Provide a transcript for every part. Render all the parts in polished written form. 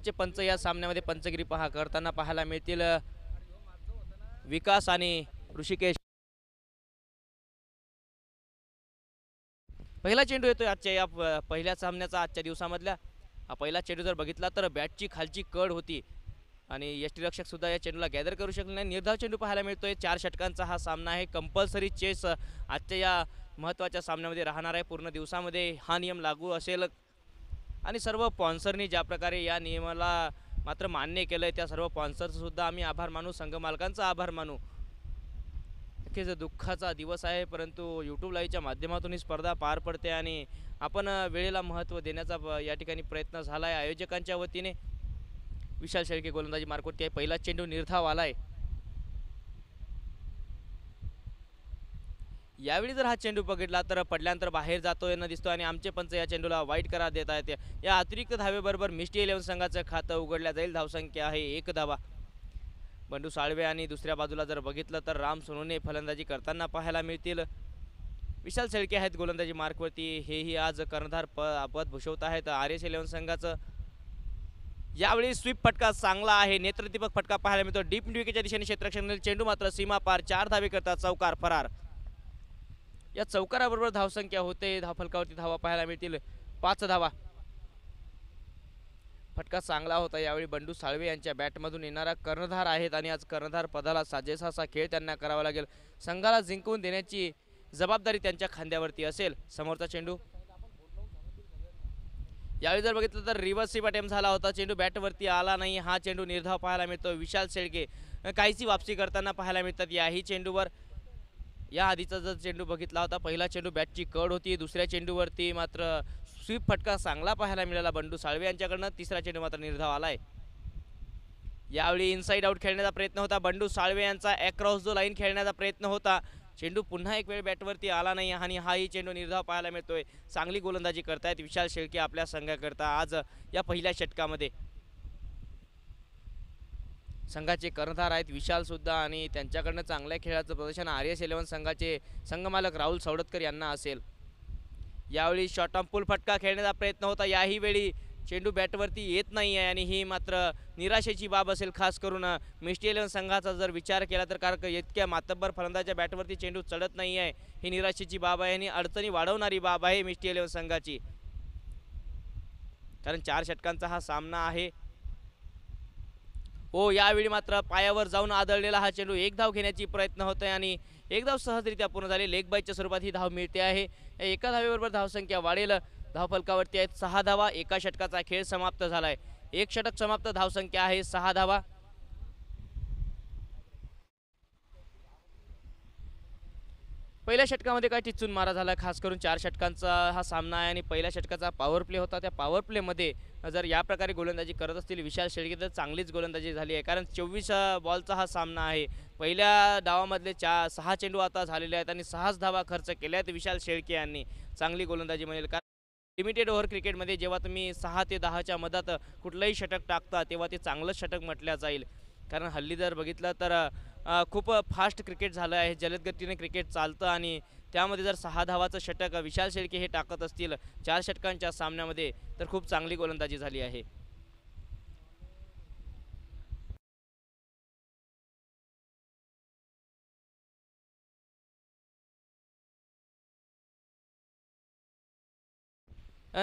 आमचे पंच या सामन्यामध्ये पंचगिरी करताना पाहायला मिळतील विकास आणि ऋषिकेश। पहिला चेंडू येतोय आजच्या या पहिल्या सामन्याचा आजच्या दिवसामधल्या। हा पहिला चेंडू जर बघितला तर बॅटची खालची कड होती आणि यष्टीरक्षक सुद्धा या चेंडूला गॅदर करू शकले नाही। निर्धाव चेंडू पाहायला मिळतोय। 4 षटकांचा हा सामना आहे। कंपल्सरी चेस आजच्या या महत्त्वाच्या सामन्यामध्ये राहणार आहे। पूर्ण दिवसामध्ये हा नियम लागू असेल आणि सर्व स्पॉन्सरनी ज्या प्रकारे या नियमाला मात्र मान्य केलंय त्या सर्व स्पॉन्सरचा सुद्धा आम्ही आभार मानू, संघ मालकांचा आभार मानू। नक्कीच दुःखाचा दिवस आहे, परंतु यूट्यूब लाईव्हच्या माध्यमातून ही स्पर्धा पार पडते आणि आपण वेळेला महत्त्व देण्याचा या ठिकाणी प्रयत्न झाला आहे आयोजकांच्या वतीने। विशाल शेळके गोलंदाजी मार्कवरती आहे। पहिला चेंडू निर्धाव आलाय। यावेळी जर हा चेंडू बघितला तर पडल्यानंतर बाहेर जातोय न दिसतो आणि आमचे पंच या चेंडूला वाईट करार देत आहेत। या अतिरिक्त धावेबरोबर मिस्टी 11 संघाचं खातं उघडल्या जाईल। धावसंख्या आहे 1 धावा। बंडू साळवे आणि दुसऱ्या बाजूला जर बघितलं तर राम सोनवणे फलंदाजी करताना पाहायला मिळतील। विशाल शेळके आहेत गोलंदाजी मार्कवरती। हेही आज कर्णधार पद भूषवत आहेत RS 11 संघाचं। यावेळी स्वीप फटका चांगला आहे, नेत्रदीपक फटका पाहायला मिळतो। डीप विकेटच्या दिशेने क्षेत्ररक्षण चेंडू मात्र सीमा पार 4 धावे करता चौकार फरार। या चौकाराबरोबर धावसंख्या होते। धावफलकावरती धावा पाहायला मिळतील 5 धावा। फटका चांगला होता। यावेळी बंडू साळवे यांच्या बॅटमधून येणारा कर्णधार आहेत आणि आज कर्णधार पदाला साजेसा असा खेळ त्यांना करावा लागेल। संघाला जिंकवून देण्याची जबाबदारी त्यांच्या खांद्यावरती असेल। समोरचा चेंडू यावेळी जर बघितलं तर रिव्हर्स स्वीप अटेम्प्ट झाला होता, चेंडू बॅटवरती आला नाही। हा चेंडू निर्धाव पाहायला मिळतो। विशाल शेळके काहीची वापसी करताना पाहायला मिळतात याही चेंडूवर। या आधीचा जर चेंडू बघितला होता, पहिला चेंडू बॅटची कड होती, दुसऱ्या चेंडूवरती मात्र स्वीप फटका चांगला पाहायला मिळाला बंडू साळवे यांच्याकडनं। तिसरा चेंडू मात्र निर्धाव आलाय। यावेळी इनसाइड आउट खेळण्याचा प्रयत्न होता बंडू साळवे यांचा, अक्रॉस द लाईन खेळण्याचा प्रयत्न होता। चेंडू पुन्हा एक वेळ बॅटवरती आला नाही आणि हाही चेंडू निर्धाव पाहायला मिळतोय। चांगली गोलंदाजी करतायत विशाल शेळके आपल्या संघाकरता आज या पहिल्या षटकामध्ये। संघाचे कर्णधार आहेत विशाल सुद्धा आणि त्यांच्याकडनं चांगल्या खेळाचं प्रदर्शन RS 11 संघाचे संघमालक राहुल सवडतकर यांना असेल। यावेळी शॉर्ट ऑन पुल फटका खेळण्याचा प्रयत्न होता, याही वेळी चेंडू बॅटवरती येत नाही आहे आणि ही मात्र निराशेची बाब असेल। खास करून मिस्टी 11 संघाचा जर विचार केला तर कारण इतक्या मातब्बर फलंदाजाच्या बॅटवरती चेंडू चढत नाही आहे, ही निराशेची बाब आहे आणि अडचणी वाढवणारी बाब आहे मिस्टी 11 संघाची। कारण 4 षटकांचा हा सामना आहे। हो, यावेळी मात्र पायावर जाऊन आदळलेला हा चेंडू एक धाव घेण्याची प्रयत्न होत आहे आणि एक धाव सहजरित्या पूर्ण झाली। लेग बायच्या स्वरूपात ही धाव मिळते आहे। एका धावेबरोबर धावसंख्या वाढेल। धावफलकावरती आहेत 6 धावा। एका षटकाचा खेळ समाप्त झालाय। एक षटक समाप्त, धावसंख्या आहे 6 धावा। पहिल्या षटकामध्ये काय टिचून मारा झाला, खास करून 4 षटकांचा हा सामना आहे आणि पहिल्या षटकाचा पॉवर प्ले होता। त्या पॉवर प्लेमध्ये जर या प्रकारे गोलंदाजी करत असतील विशाल शेळके तर चांगलीच गोलंदाजी झाली आहे। कारण 24 बॉलचा हा सामना आहे। पहिल्या डावामधले 6 चेंडू आता झालेले आहेत आणि 6च धावा खर्च केल्या आहेत विशाल शेळके यांनी। चांगली गोलंदाजी मिळेल कारण लिमिटेड ओव्हर क्रिकेटमध्ये जेव्हा तुम्ही 6 ते 10च्या मधात कुठलंही षटक टाकता तेव्हा ते चांगलंच षटक म्हटलं जाईल। कारण हल्ली जर बघितलं तर खूप फास्ट क्रिकेट झालं आहे, जलद गतीने क्रिकेट चालतं आणि त्यामध्ये जर 6 धावाचं षटक विशाल शेळके हे टाकत असतील 4 षटकांच्या सामन्यामध्ये तर खूप चांगली गोलंदाजी झाली आहे।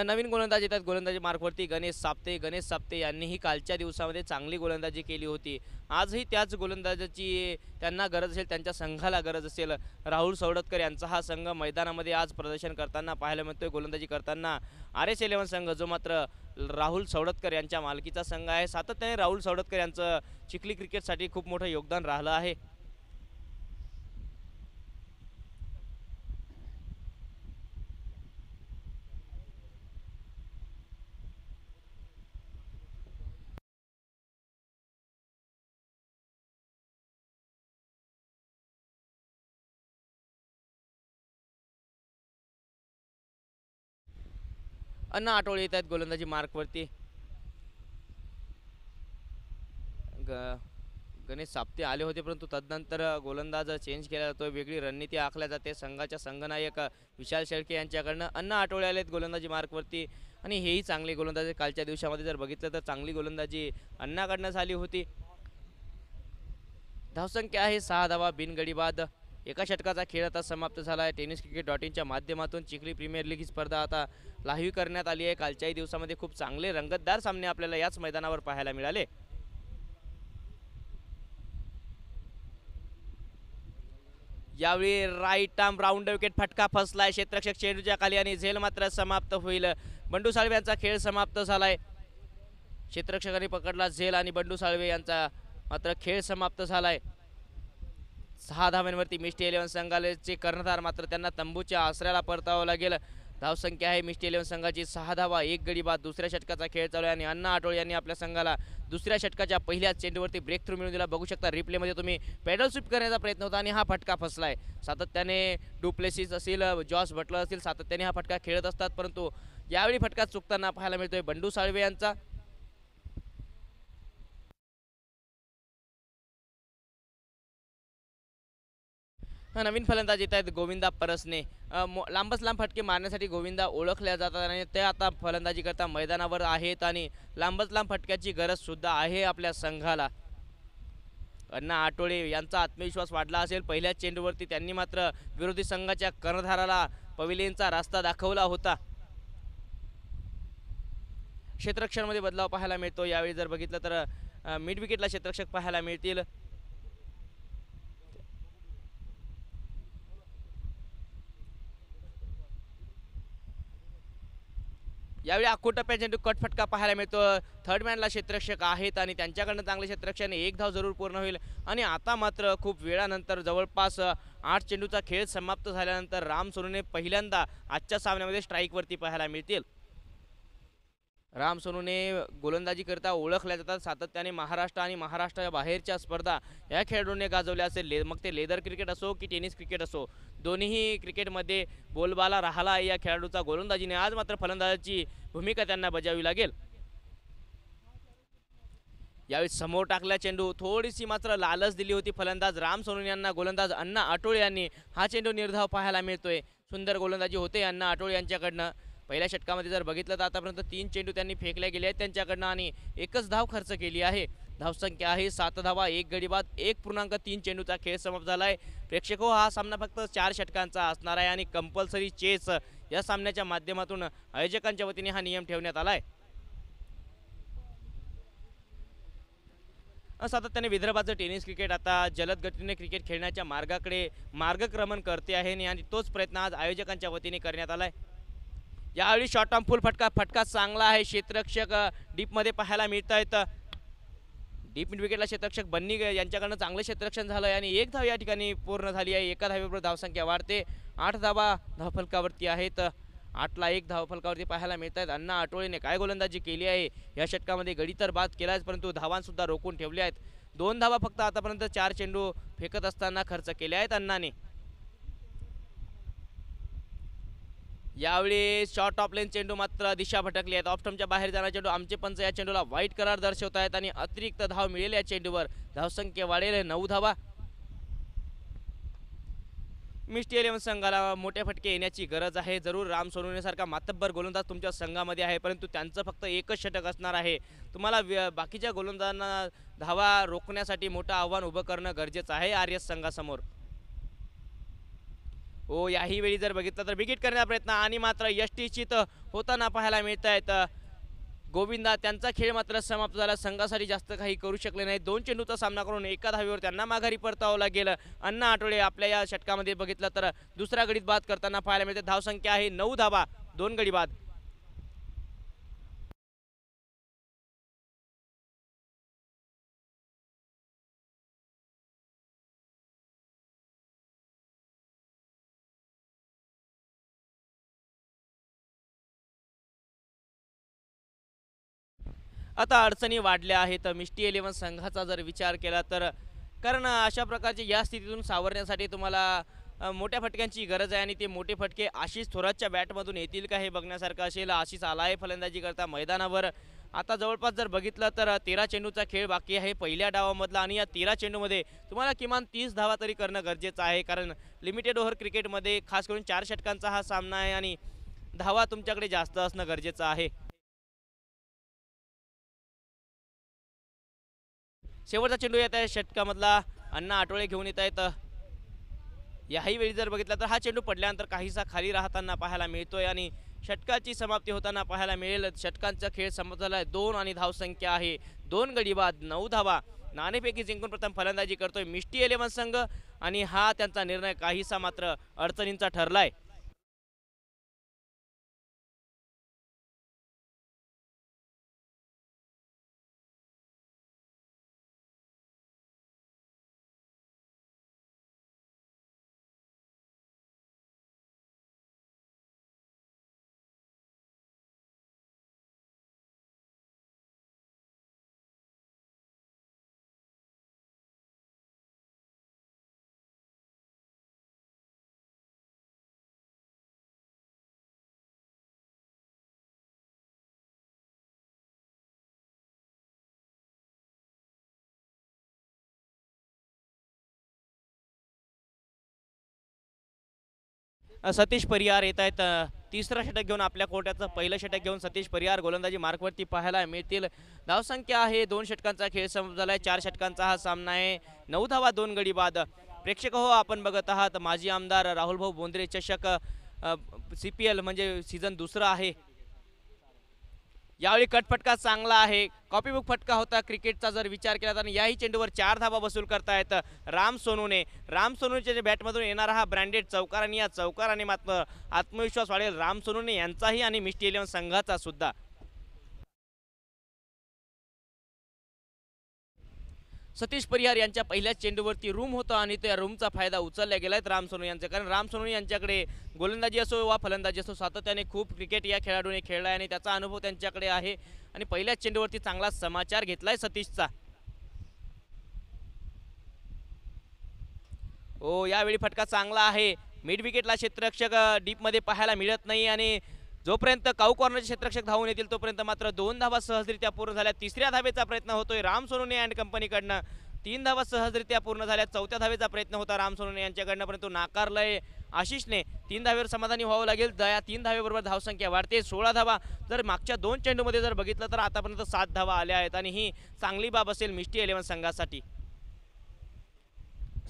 नवीन गोलंदाज येतात गोलंदाजी मार्कवरती गणेश साप्ते यांनीही कालच्या दिवसामध्ये चांगली गोलंदाजी केली होती। आजही त्याच गोलंदाजाची त्यांना गरज असेल, त्यांच्या संघाला गरज असेल। राहुल सवडतकर यांचा हा संघ मैदानामध्ये आज प्रदर्शन करताना पाहायला मिळतोय। गोलंदाजी करताना RS 11 संघ जो मात्र राहुल सवडतकर यांच्या मालकीचा संघ आहे। सातत्याने राहुल सवडतकर यांचं चिखली क्रिकेटसाठी खूप मोठं योगदान राहिलं आहे। अण्णा आठवले येत आहेत गोलंदाजी मार्कवरती। गणेश साप्ते आले होते परंतु तदनंतर गोलंदाज चेंज केला जातो, वेगळी रणनीती आखल्या जाते संघाच्या संघनायक विशाल शेळके यांच्याकडनं। अण्णा आठवले आलेत गोलंदाजी मार्कवरती आणि हेही चांगली गोलंदाजी कालच्या दिवसामध्ये जर बघितलं तर चांगली गोलंदाजी अण्णाकडनं झाली होती. धावसंख्या आहे 6 धावा बिनगडी बाद. एका षटकाचा खेळ आता समाप्त झाला आहे. टेनिस क्रिकेट .inच्या माध्यमातून चिखली प्रीमियर लीग ही स्पर्धा आता लाईव्ह करण्यात आली आहे. कालच्याही दिवसामध्ये खूप चांगले रंगतदार सामने आपल्याला याच मैदानावर पाहायला मिळाले. यावेळी राईट आर्म राऊंड विकेट फटका फसलाय क्षेत्ररक्षक चेंडूच्या खाली आणि झेल मात्र समाप्त होईल. बंडू साळवे यांचा खेळ समाप्त झालाय. क्षेत्ररक्षकांनी पकडला झेल आणि बंडू साळवे यांचा मात्र खेळ समाप्त झालाय. 6 धावांवरती मिस्टी 11 संघाचे कर्णधार मात्र त्यांना तंबूच्या आसऱ्याला परतावं लागेल. धावसंख्या आहे मिस्टी 11 संघाची 6 धावा 1 गडी बाद. दुसऱ्या षटकाचा खेळ चालू आहे आणि अण्णा आठवळे यांनी आपल्या संघाला दुसऱ्या षटकाच्या पहिल्याच चेंडूवरती ब्रेक थ्रू मिळवून दिला. बघू शकता रिप्लेमध्ये तुम्ही पेडल स्वीप करण्याचा प्रयत्न होता आणि हा फटका फसलाय. सातत्याने डुप्लेसिस असेल जॉस बटलर असतील सातत्याने हा फटका खेळत असतात, परंतु यावेळी फटका चुकताना पाहायला मिळतोय बंडू साळवे यांचा. नवीन फलंदाज येत आहेत गोविंदा परसने. लांबच लांब फटके मारण्यासाठी गोविंदा ओळखल्या जातात आणि ते आता फलंदाजी करता मैदानावर आहेत आणि लांबच लांब फटक्याची गरज सुद्धा आहे आपल्या संघाला. अण्णा आठवळे यांचा आत्मविश्वास वाढला असेल. पहिल्याच चेंडूवरती त्यांनी मात्र विरोधी संघाच्या कर्णधाराला पवेलियनचा रस्ता दाखवला होता. क्षेत्ररक्षणामध्ये बदलाव पाहायला मिळतो. यावेळी जर बघितलं तर मिड विकेटला क्षेत्ररक्षक पाहायला मिळतील. यावेळी अक्कोटप्प्या चेंडू कट फटका पाहायला मिळतो. थर्ड मॅनला क्षेत्ररक्षक आहेत आणि त्यांच्याकडनं चांगले क्षेत्ररक्षकाने 1 धाव जरूर पूर्ण होईल. आणि आता मात्र खूप वेळानंतर जवळपास 8 चेंडूचा खेळ समाप्त झाल्यानंतर राम सोनूने पहिल्यांदा आजच्या सामन्यामध्ये स्ट्राईकवरती पाहायला मिळतील. राम सोनूने गोलंदाजी करता ओळखल्या जातात. सातत्याने महाराष्ट्र आणि महाराष्ट्राच्या बाहेरच्या स्पर्धा या खेळाडूंनी गाजवल्या असेल. मग ते लेदर क्रिकेट असो की टेनिस क्रिकेट असो, दोन्ही क्रिकेटमध्ये बोलबाला राहिला आहे या खेळाडूचा गोलंदाजीने. आज मात्र फलंदाजाची भूमिका त्यांना बजावी लागेल. यावेळी समोर टाकला चेंडू, थोडीशी मात्र लालच दिली होती फलंदाज राम सोनू यांना. गोलंदाज अण्णा आठवळे यांनी हा चेंडू निर्धाव पाहायला मिळतोय. सुंदर गोलंदाजी होते अण्णा आठवळे यांच्याकडनं. पहिल्या षटकामध्ये जर बघितलं तर आतापर्यंत 3 चेंडू त्यांनी फेकले गेले आहेत त्यांच्याकडनं आणि एकच धाव खर्च केली आहे. धावसंख्या आहे 7 धावा 1 गडी बाद. 1.3 चेंडूचा खेळ समाप्त झाला आहे. प्रेक्षको हा सामना फक्त 4 षटकांचा असणार आहे आणि कंपल्सरी चेस या सामन्याच्या माध्यमातून आयोजकांच्या वतीने हा नियम ठेवण्यात आला आहे. सातत्याने विदर्भाचं टेनिस क्रिकेट आता जलद गतीने क्रिकेट खेळण्याच्या मार्गाकडे मार्गक्रमण करते आहे आणि तोच प्रयत्न आज आयोजकांच्या वतीने करण्यात आला आहे. यावेळी शॉर्ट टर्म फुल फटका चांगला आहे. क्षेत्ररक्षक डीपमध्ये पाहायला मिळत आहेत. डीप मिड विकेटला क्षेत्ररक्षक बन्नी यांच्याकडनं चांगलं क्षेत्ररक्षण झालं आहे आणि 1 धाव या ठिकाणी पूर्ण झाली आहे. एका धावेबरोबर धावसंख्या वाढते. 8 धावा धावफलकावरती आहेत. 8ला 1 धावफलकावरती पाहायला मिळत आहेत. अण्णा आठवळेने काय गोलंदाजी केली आहे या षटकामध्ये. गडी तर बाद केला आहे परंतु धावांसुद्धा रोखून ठेवले आहेत. 2 धावा फक्त आतापर्यंत 4 चेंडू फेकत असताना खर्च केले आहेत अण्णाने. यावेळी शॉर्ट ऑफ लेन चेंडू मात्र दिशा भटकली आहेत. ऑफ स्टंपच्या बाहेर जाणारा चेंडू. आमचे पंच या चेंडूला वाईट करार दर्शवत आहेत आणि अतिरिक्त धाव मिळेल या चेंडूवर. धावसंख्या वाढेल 9 धावा. मिस्टी 11 संघाला मोठे फटके येण्याची गरज आहे. जरूर राम सोनवणेसारखा मातब्बर गोलंदाज तुमच्या संघामध्ये आहे परंतु त्यांचं फक्त एकच षटक असणार आहे. तुम्हाला बाकीच्या गोलंदाजांना धावा रोखण्यासाठी मोठं आव्हान उभं करणं गरजेचं आहे आर्यस संघासमोर. हो, याही वेळी जर बघितलं तर विकेट करण्याचा प्रयत्न आणि मात्र यष्टीचित होताना पाहायला मिळत आहेत. गोविंदा त्यांचा खेळ मात्र समाप्त झाला. संघासाठी जास्त काही करू शकले नाही. 2 चेंडूचा सामना करून एका धावेवर त्यांना माघारी परतावं लागेल. अण्णा आठवळे आपल्या या षटकामध्ये बघितलं तर दुसऱ्या गडीत बाद करताना पाहायला मिळते. धावसंख्या आहे 9 धावा 2 गडी बाद. आता अडचणी वाढल्या आहेत मिस्टी 11 संघाचा जर विचार केला तर. कारण अशा प्रकारचे या स्थितीतून सावरण्यासाठी तुम्हाला मोठ्या फटक्यांची गरज आहे आणि ते मोठे फटके आशिष थोरातच्या बॅटमधून येतील का हे बघण्यासारखं असेल. आशिष आला आहे फलंदाजी करता मैदानावर. आता जवळपास जर बघितलं तर 13 चेंडूचा खेळ बाकी आहे पहिल्या डावामधला आणि या 13 चेंडूमध्ये तुम्हाला किमान 30 धावा तरी करणं गरजेचं आहे. कारण लिमिटेड ओव्हर क्रिकेटमध्ये खास करून 4 षटकांचा हा सामना आहे आणि धावा तुमच्याकडे जास्त असणं गरजेचं आहे. शेवटचा चेंडू येत आहे षटकामधला अण्णा आठवळे घेऊन येत आहेत. याही वेळी जर बघितलं तर हा चेंडू पडल्यानंतर काहीसा खाली राहताना पाहायला मिळतोय आणि षटकाची समाप्ती होताना पाहायला मिळेल. षटकांचा खेळ संपला आहे 2 आणि धावसंख्या आहे 2 गडी बाद 9 धावा. नाणेफेकी जिंकून प्रथम फलंदाजी करतोय मिष्टी 11 संघ आणि हा त्यांचा निर्णय काहीसा मात्र अडचणींचा ठरलाय. सतीश परिहार येत आहेत. तिसरा षटक घेऊन आपल्या कोट्याचं पहिलं षटक घेऊन सतीश परिहार गोलंदाजी मार्कवरती पाहायला मिळतील. धावसंख्या आहे 2 षटकांचा खेळ संपला आहे. 4 षटकांचा हा सामना आहे. 9 धावा 2 गडी बाद. प्रेक्षक हो, आपण बघत आहात माजी आमदार राहुलभाऊ बोंद्रे चषक CPL म्हणजे सीझन दुसरा आहे. यावेळी कटफटका चांगला आहे. कॉपीबुक फटका होता क्रिकेटचा जर विचार केला तर याही चेंडूवर 4 धावा वसूल करतायत राम सोनूच्या बॅटमधून येणारा हा ब्रँडेड चौकार आणि या चौकाराने मात्र आत्मविश्वास वाढेल राम सोनूने यांचाही आणि मिष्टी 11 संघाचा सुद्धा. सतीश परिहार यांच्या पहिल्याच चेंडूवरती रूम होता आणि त्या रूमचा फायदा उचलला गेलाय राम सोनू यांचा. कारण राम सोनू यांच्याकडे गोलंदाजी असो वा फलंदाजी असो सातत्याने खूप क्रिकेट या खेळाडूने खेळलाय आणि त्याचा अनुभव त्यांच्याकडे आहे आणि पहिल्याच चेंडूवरती चांगला समाचार घेतलाय सतीशचा. ओ यावेळी फटका चांगला आहे. मिड विकेटला क्षेत्ररक्षक डीपमध्ये पाहायला मिळत नाही आणि जोपर्यंत काऊ कॉर्नरचे क्षेत्ररक्षक धावून येतील तोपर्यंत मात्र 2 धावा सहजरित्या पूर्ण झाल्या. तिसऱ्या धावेचा प्रयत्न होतोय राम सोनूने अँड कंपनीकडनं. 3 धावा सहजरित्या पूर्ण झाल्या. चौथ्या धावेचा प्रयत्न होता राम सोनूने यांच्याकडनं परंतु नाकारलंय आशिषने. 3 धावेवर समाधानी व्हावं लागेल. या 3 धावेबरोबर धावसंख्या वाढते 16 धावा. जर मागच्या 2 चेंडूमध्ये जर बघितलं तर आतापर्यंत 7 धावा आल्या आहेत आणि ही चांगली बाब असेल मिष्टी 11 संघासाठी.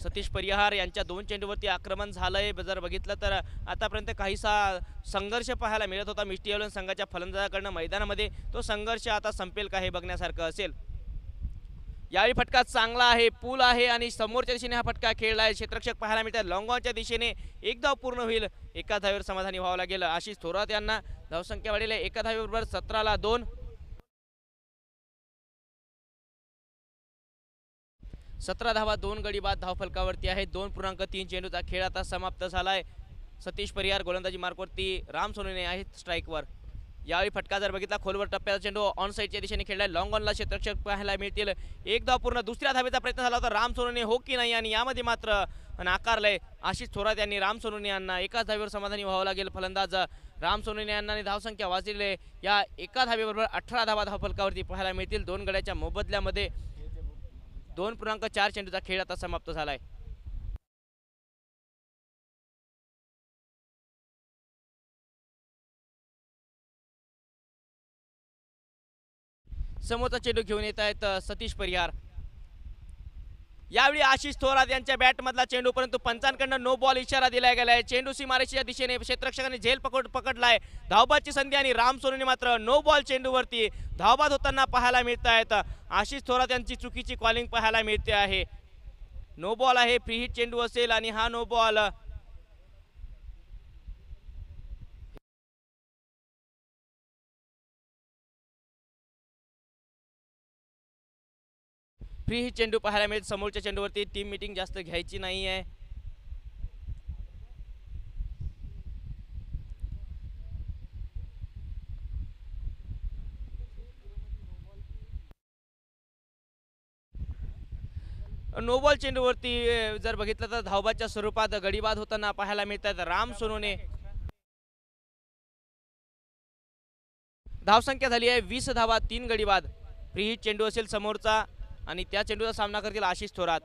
सतीश परिहार यांच्या 2 चेंडूवरती आक्रमण झालंय. जर बघितलं तर आतापर्यंत काहीसा संघर्ष पाहायला मिळत होता मिष्टी 11 संघाच्या फलंदाजाकडनं मैदानामध्ये. तो संघर्ष आता संपेल का हे बघण्यासारखं असेल. यावेळी फटका चांगला आहे. पूल आहे आणि समोरच्या दिशेने हा फटका खेळला आहे. क्षेत्ररक्षक पाहायला मिळतात लॉंगॉनच्या दिशेने. एक धाव पूर्ण होईल. एका धावेवर समाधानी व्हावं लागेल. आशिष थोरात यांना धावसंख्या वाढेल एका धावेबरोबर 17 ला 2. 17 धावा 2 गडी बाद धावफलकावरती आहे. 2.3 चेंडूचा खेळ आता समाप्त झालाय. सतीश परिहार गोलंदाजी मार्कवरती राम सोनूने आहेत स्ट्राईकवर. यावेळी फटका जर बघितला खोलवर टप्प्याचा चेंडू ऑन साईडच्या दिशेने खेळलाय. लॉंग ऑनला क्षेत्ररक्षक पाहायला मिळतील. एक धाव पूर्ण. दुसऱ्या धावेचा प्रयत्न झाला होता राम सोनूने हो की नाही आणि यामध्ये मात्र नाकारलंय आशिष थोरात यांनी. राम सोनूने यांना एकाच धावेवर समाधानी व्हावं लागेल. फलंदाज राम सोनूने यांना धावसंख्या वाजलेली या एका धावेबरोबर 18 धावा धावफलकावरती पाहायला मिळतील. 2 गड्याच्या मोबदल्यामध्ये 2.4 चेंडूचा खेळ आता समाप्त झालाय. समोरचा चेंडू घेऊन येत आहेत सतीश परिहार. यावेळी आशिष थोरात यांच्या बॅटमधला चेंडू परंतु पंचांकडनं नो बॉल इशारा दिला गेलाय. चेंडू सीमारेषेच्या दिशेने क्षेत्ररक्षकाने झेल पकडलाय. धावबादची संधी आणि राम सोनूने मात्र नो बॉल चेंडूवरती धावबाद होताना पाहायला मिळत आहेत. आशिष थोरात यांची चुकीची कॉलिंग पाहायला मिळते आहे. नो बॉल आहे. फ्री हिट चेंडू असेल आणि हा नो बॉल. फ्री हिट चेंडू पाहायला मिळेल. समोरच्या चेंडूवरती टीम मीटिंग जास्त घ्यायची नाही आहे. नो बॉल चेंडूवरती जर बघितलं तर धावबादच्या स्वरूपात गडीबाद होताना पाहायला मिळतात. राम सोनूने धावसंख्या झाली आहे 20 धावा 3 गडीबाद. फ्री हिट चेंडू असेल समोरचा आणि त्या चेंडूचा सामना करतील आशिष थोरात.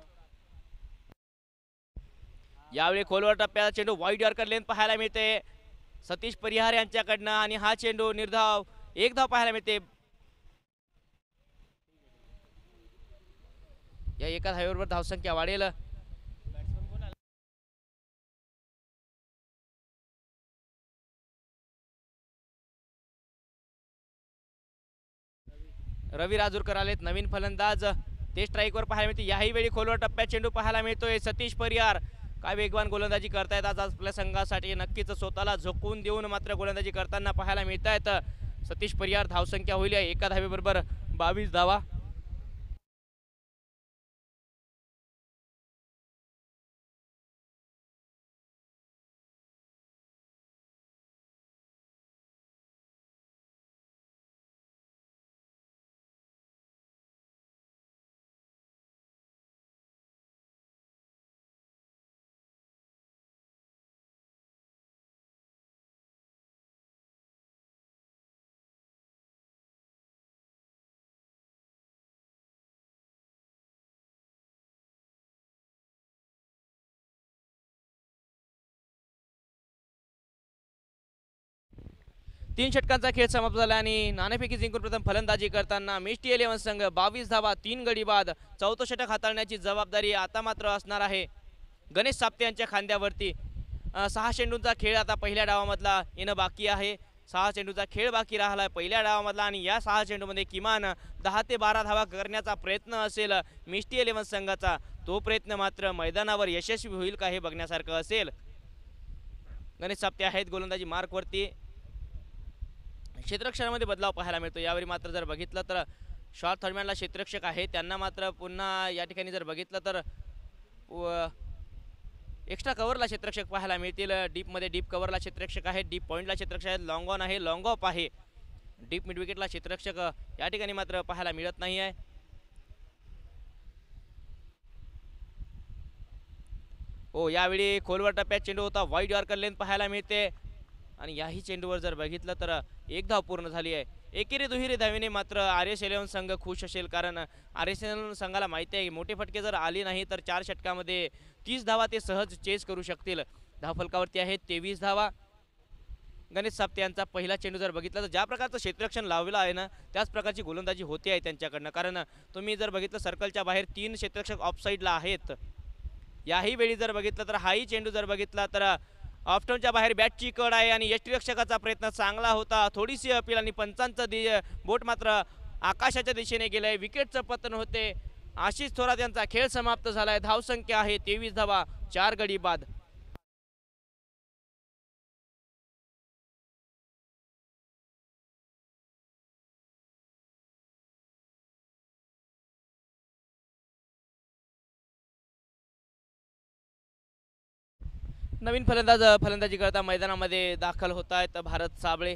यावेळी खोलवर टप्प्याचा चेंडू वाईड यॉर्कर लेन पाहायला मिळते. सतीश परिहार यांच्याकडनं आणि हा चेंडू निर्धाव, एक धाव पाहायला मिळते. या एका धावेबरोबर धावसंख्या वाढेल. रवी राजूरकर आलेत नवीन फलंदाज, ते स्ट्राईकवर पाहायला मिळते. याही वेळी खोलवर टप्प्यात चेंडू पाहायला मिळतोय. सतीश परिहार काय वेगवान गोलंदाजी करतायत आज आपल्या संघासाठी. नक्कीच स्वतःला झोकून देऊन मात्र गोलंदाजी करताना पाहायला मिळत आहेत. सतीश परिहार धावसंख्या होईल एका धावेबरोबर 22 धावा. तीन षटकांचा खेळ समाप्त झाला आणि नाणेफेकी जिंकून प्रथम फलंदाजी करताना मिष्टी 11 संघ 22 धावा 3 गडी बाद. चौथं षटक हाताळण्याची जबाबदारी आता मात्र असणार आहे गणेश साप्ते यांच्या खांद्यावरती. 6 चेंडूंचा खेळ आता पहिल्या डावामधला येणं बाकी आहे. 6 चेंडूचा खेळ बाकी राहिला पहिल्या डावामधला आणि या 6 चेंडूमध्ये किमान 10 ते 12 धावा करण्याचा प्रयत्न असेल मिष्टी 11 संघाचा. तो प्रयत्न मात्र मैदानावर यशस्वी होईल का हे बघण्यासारखं असेल. गणेश साप्ते आहेत गोलंदाजी मार्कवरती. क्षेत्ररक्षणामध्ये बदलाव पाहायला मिळतो यावेळी मात्र जर बघितलं तर शॉर्ट थर्डमॅनला क्षेत्ररक्षक आहे त्यांना मात्र पुन्हा या ठिकाणी जर बघितलं तर एक्स्ट्रा कव्हरला क्षेत्ररक्षक पाहायला मिळतील. डीपमध्ये डीप कव्हरला क्षेत्ररक्षक आहे, डीप पॉईंटला क्षेत्ररक्षक आहे, लॉंग ऑन आहे, लॉंग ऑफ आहे. डीप मिड विकेटला क्षेत्ररक्षक या ठिकाणी मात्र पाहायला मिळत नाही आहे. हो यावेळी खोलवर टप्प्यात चेंडू होता, वाईड यॉर्कर लेंथ पाहायला मिळते आणि याही चेंडूवर जर बघितलं तर एक धाव पूर्ण झाली आहे. एकेरी दुहेरी धावेने मात्र RS11 संघ खुश असेल कारण RS11 संघाला माहिती आहे की मोठे फटके जर आले नाही तर 4 षटकामध्ये 30 धावा ते सहज चेस करू शकतील. धावफलकावरती आहेत 23 धावा. गणेश साप्ते यांचा पहिला चेंडू जर बघितला तर ज्या प्रकारचं क्षेत्ररक्षण लावलं आहे ना त्याच प्रकारची गोलंदाजी होते आहे त्यांच्याकडनं. कारण तुम्ही जर बघितलं सर्कलच्या बाहेर 3 क्षेत्ररक्षक ऑफसाईडला आहेत. याही वेळी जर बघितलं तर हाही चेंडू जर बघितला तर ऑफस्टोनच्या बाहेर बॅटची कड आहे आणि यष्टिरक्षकाचा प्रयत्न चांगला होता. थोडीशी अपील आणि पंचांचं बोट मात्र आकाशाच्या दिशेने गेलंय. विकेटचं पतन होते. आशिष थोरात यांचा खेळ समाप्त झालाय. धावसंख्या आहे 23 धावा 4 गडी बाद. नवीन फलंदाज फलंदाजी करता मैदानामध्ये दाखल होत आहेत भारत साबळे.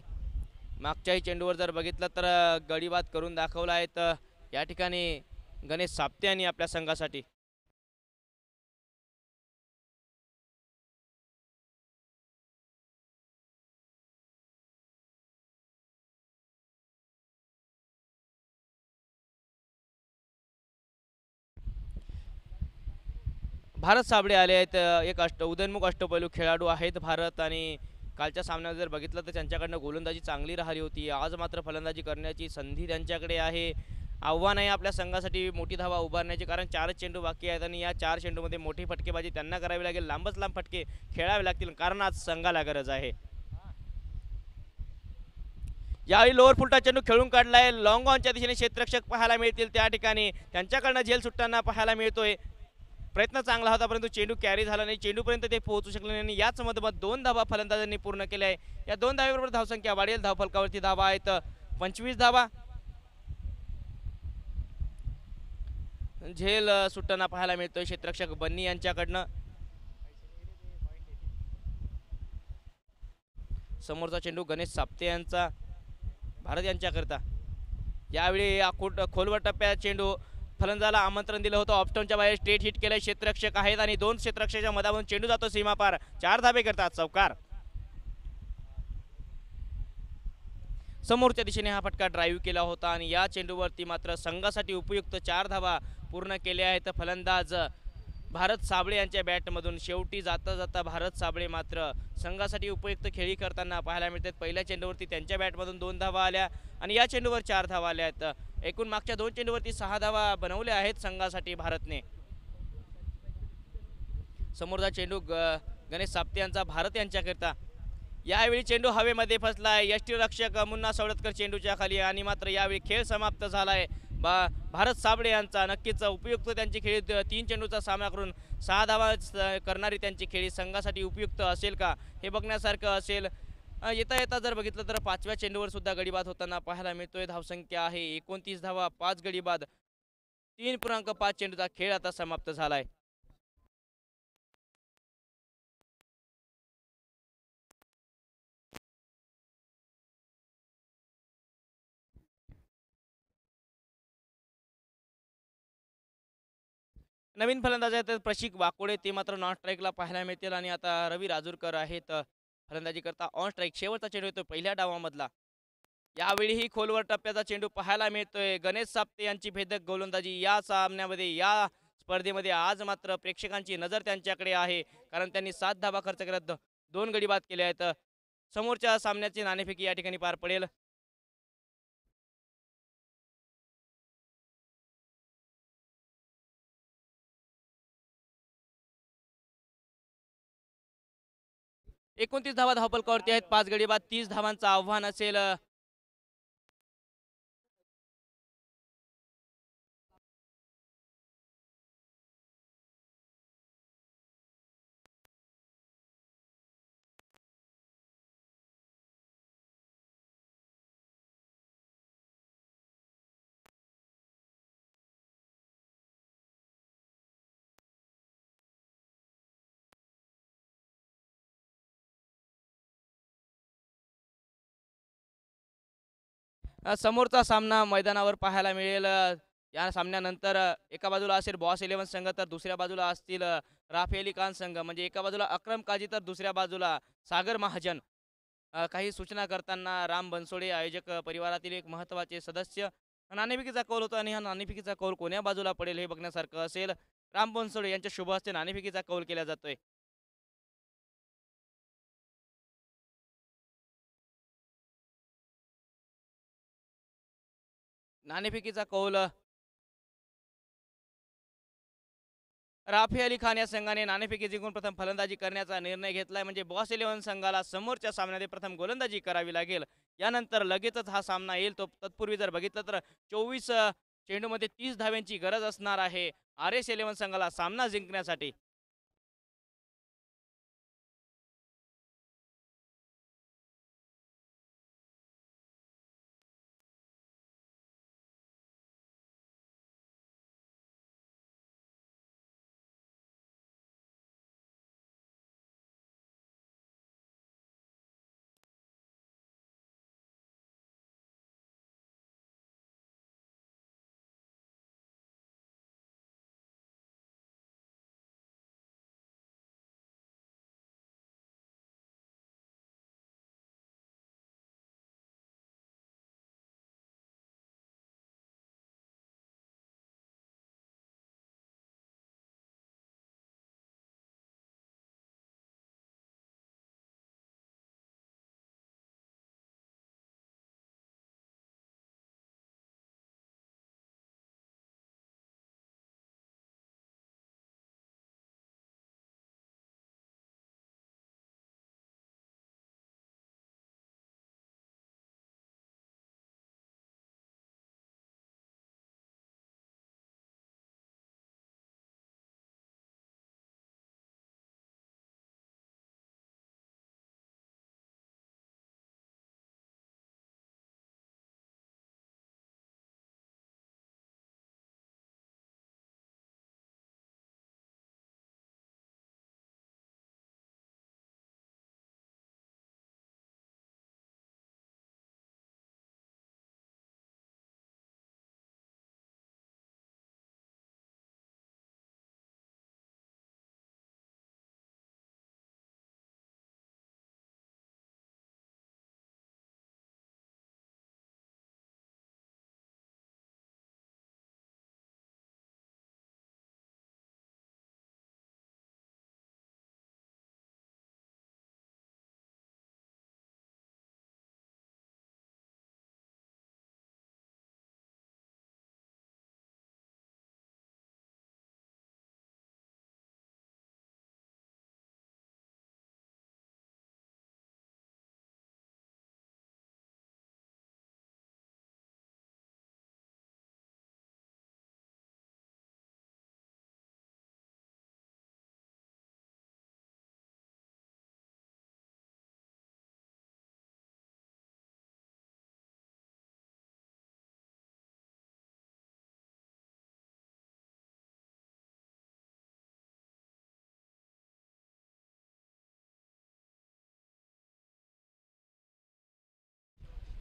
मागच्याही चेंडूवर जर बघितलं तर गडीबाद करून दाखवला आहेत या ठिकाणी गणेश साप्ते यांनी आपल्या संघासाठी. भारत साबळे आले आहेत. एक उदयनमुख अष्टपैलू खेळाडू आहेत भारत आणि कालच्या सामन्यात जर बघितलं तर त्यांच्याकडनं गोलंदाजी चांगली राहिली होती. आज मात्र फलंदाजी करण्याची संधी त्यांच्याकडे आहे. आव्हान आहे आपल्या संघासाठी मोठी धावा उभारण्याची कारण 4 चेंडू बाकी आहेत आणि या 4 चेंडूमध्ये मोठी फटकेबाजी त्यांना करावी लागेल. लांबच लांब फटके खेळावे लागतील कारण आज संघाला गरज आहे. यावेळी लोअर फुलटा चेंडू खेळून काढलाय. लॉंग ऑनच्या दिशेने क्षेत्ररक्षक पाहायला मिळतील त्या ठिकाणी त्यांच्याकडनं झेल सुटताना पाहायला मिळतोय. प्रयत्न चांगला होता परंतु चेंडू कॅरी झाला नाही. चेंडूपर्यंत ते पोहोचू शकले नाही आणि याच मधोमध 2 धावा फलंदाजांनी पूर्ण केल्या आहे. या 2 धावेबरोबर धावसंख्या वाढेल. धावफलकावरती धावा आहेत 25 धावा. झेल सुटताना पाहायला मिळतोय क्षेत्ररक्षक बन्नी यांच्याकडनं. समोरचा चेंडू गणेश साप्ते यांचा भारत यांच्याकरता. यावेळी खोलवर टप्प्यात चेंडू फलंदाजाला आमंत्रण दिलं होतं. ऑफस्टोनच्या बाहेर स्ट्रेट हिट केलं. क्षेत्ररक्षक आहेत आणि 2 क्षेत्ररक्षकाच्या मधामधून चेंडू जातो सीमापार. 4 धाबे करतात चौकार. समोरच्या दिशेने हा फटका ड्राईव्ह केला होता आणि या चेंडूवरती मात्र संघासाठी उपयुक्त 4 धावा पूर्ण केल्या आहेत. फलंदाज भारत साबळे यांच्या बॅटमधून. शेवटी जाता जाता भारत साबळे मात्र संघासाठी उपयुक्त खेळी करताना पाहायला मिळतात. पहिल्या चेंडूवरती त्यांच्या बॅटमधून 2 धावा आल्या आणि या चेंडूवर 4 धावा आल्या आहेत. एकूण मागच्या 2 चेंडूवरती 6 धावा बनवल्या आहेत संघासाठी भारतने. समोरचा चेंडू गणेश साप्ते यांचा भारत यांच्याकरिता. यावेळी चेंडू हवेमध्ये फसलाय. यष्टीरक्षक मुन्ना सवडतकर चेंडूच्या खाली आणि मात्र यावेळी खेळ समाप्त झालाय. भारत साबळे यांचा नक्कीच उपयुक्त त्यांची खेळी 3 चेंडूचा सामना करून 6 धावा करणारी त्यांची खेळी संघासाठी उपयुक्त असेल का हे बघण्यासारखं असेल. येता येता जर बघितलं तर 5व्या चेंडूवर सुद्धा गडीबाद होताना पाहायला मिळतोय. धावसंख्या आहे 29 धावा, 5 गडीबाद, 3.5 चेंडूचा खेळ आता समाप्त झालाय. नवीन फलंदाज आहेत प्रशिक वाकोडे, ते मात्र नॉन स्ट्राईकला पाहायला मिळतील आणि आता रवी राजूरकर आहेत फलंदाजी करता ऑन स्ट्राईक. शेवटचा चेंडू येतो पहिल्या डावामधला. यावेळीही खोलवर टप्प्याचा चेंडू पाहायला मिळतोय. गणेश साप्ते यांची भेदक गोलंदाजी या सामन्यामध्ये, या स्पर्धेमध्ये आज मात्र प्रेक्षकांची नजर त्यांच्याकडे आहे, कारण त्यांनी 7 धावा खर्च करत 2 गडी बाद केले आहेत. समोरच्या सामन्याची नाणेफेकी या ठिकाणी पार पडेल. 29 धावा धावपलकावरती आहेत. 5 गडी बाद, 30 धावांचं आव्हान असेल. समोरचा सामना मैदानावर पाहायला मिळेल. या सामन्यानंतर एका बाजूला असेल बॉस 11 संघ, तर दुसऱ्या बाजूला असतील राफी अली खान संघ. म्हणजे एका बाजूला अक्रम काझी तर दुसऱ्या बाजूला सागर महाजन. काही सूचना करताना राम बनसोडे आयोजक परिवारातील एक महत्त्वाचे सदस्य. नाणेफेकीचा कौल होता आणि हा नाणेफेकीचा कौल कोण्या बाजूला पडेल हे बघण्यासारखं असेल. राम बनसोडे यांच्या शुभ हस्ते नाणेफेकीचा कौल केला जातोय. नाणेफेकीचा कौल राफी अली खान या संघाने नाणेफेकी जिंकून प्रथम फलंदाजी करण्याचा निर्णय घेतलाय. म्हणजे बॉस 11 संघाला समोरच्या सामन्यामध्ये प्रथम गोलंदाजी करावी लागेल. यानंतर लगेचच हा सामना येईल. तो तत्पूर्वी जर बघितलं तर 24 चेंडूमध्ये 30 धाव्यांची गरज असणार आहे RS 11 संघाला सामना जिंकण्यासाठी.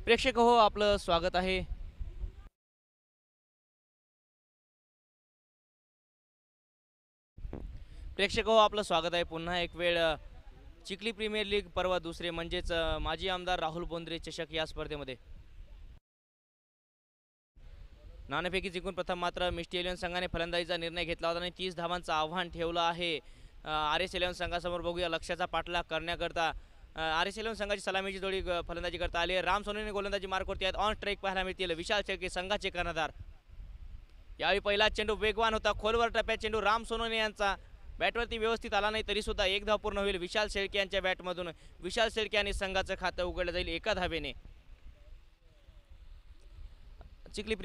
प्रेक्षक हो, आपलं स्वागत आहे. प्रेक्षक हो, आपलं स्वागत आहे पुन्हा एक वेळ चिखली प्रीमियर लीग पर्व दुसरे म्हणजेच माजी आमदार राहुल बोंद्रे चषक या स्पर्धेमध्ये नाणेफेकी जिंकून प्रथम मात्र मिष्टी इलेव्हन संघाने फलंदाजीचा निर्णय घेतला होता आणि 30 धावांचं आव्हान ठेवलं आहे आर एस इलेव्हन संघासमोर. बघूया लक्ष्याचा पाठलाग करण्याकरता आर एस इलेव्हन संघाची सलामीची जोडी फलंदाजी करता आली आहे. राम सोनीने गोलंदाजी मार्कवरती आहेत. ऑन स्ट्राईक पाहायला मिळतील विशाल शेळके संघाचे कर्णधार. यावेळी पहिला चेंडू वेगवान होता, खोलवर टप्प्यात चेंडू राम सोनवणे यांचा बॅटवरती व्यवस्थित आला नाही तरी सुद्धा एक धाव पूर्ण होईल विशाल शेळके यांच्या बॅटमधून. विशाल शेळके आणि संघाचं खातं उघडलं जाईल एका धावेने. चिखली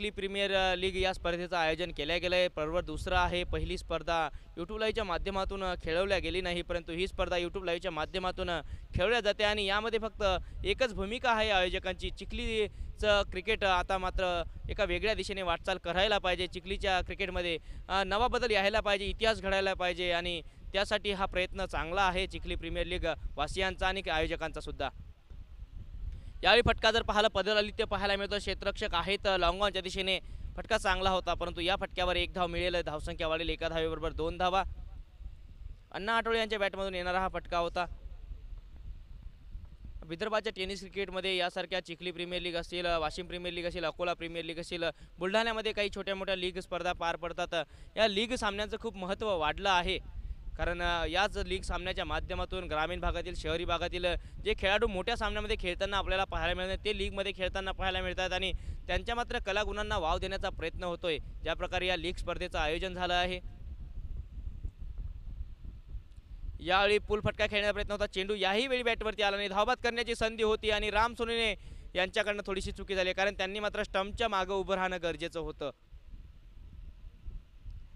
प्रीमियर लीग या स्पर्धेचं आयोजन केलं गेलं आहे. पर्व दुसरं आहे. पहिली स्पर्धा यूट्यूब लाईव्हच्या माध्यमातून खेळवल्या गेली नाही, परंतु ही स्पर्धा यूट्यूब लाईव्हच्या माध्यमातून खेळवल्या जाते आणि यामध्ये फक्त एकच भूमिका आहे आयोजकांची. चिखलीचं क्रिकेट आता मात्र एका वेगळ्या दिशेने वाटचाल करायला पाहिजे. चिखलीच्या क्रिकेटमध्ये नवा बदल यायला पाहिजे, इतिहास घडायला पाहिजे आणि त्यासाठी हा प्रयत्न चांगला आहे चिखली प्रीमियर लीग वासियांचा आणि आयोजकांचा सुद्धा. यावेळी फटका जर पाहायला पदरालित्य पाहायला मिळतो. क्षेत्ररक्षक आहेत लॉंगॉनच्या दिशेने. फटका चांगला होता, परंतु या फटक्यावर एक धाव मिळेल. धावसंख्या वाढेल एका धावेबरोबर 2 धावा. अण्णा आठवले यांच्या बॅटमधून येणारा हा फटका होता. विदर्भाच्या टेनिस क्रिकेटमध्ये यासारख्या चिखली प्रीमियर लीग असेल, वाशिम प्रीमियर लीग असेल, अकोला प्रीमियर लीग असेल, बुलढाण्यामध्ये काही छोट्या मोठ्या लीग स्पर्धा पार पडतात. या लीग सामन्यांचं खूप महत्त्व वाढलं आहे, कारण याच लीग सामन्याच्या माध्यमातून ग्रामीण भागातील शहरी भागातील जे खेळाडू मोठ्या सामन्यामध्ये खेळताना आपल्याला पाहायला मिळतात ते लीगमध्ये खेळताना पाहायला मिळतात आणि त्यांच्या मात्र कलागुणांना वाव देण्याचा प्रयत्न होतोय. ज्या प्रकारे या लीग स्पर्धेचं आयोजन झालं आहे. यावेळी पूल फटका खेळण्याचा प्रयत्न होता. चेंडू याही वेळी बॅटवरती आला नाही. धावबाद करण्याची संधी होती आणि राम सोनीने यांच्याकडनं थोडीशी चुकी झाली, कारण त्यांनी मात्र स्टंपच्या मागं उभं राहणं गरजेचं होतं.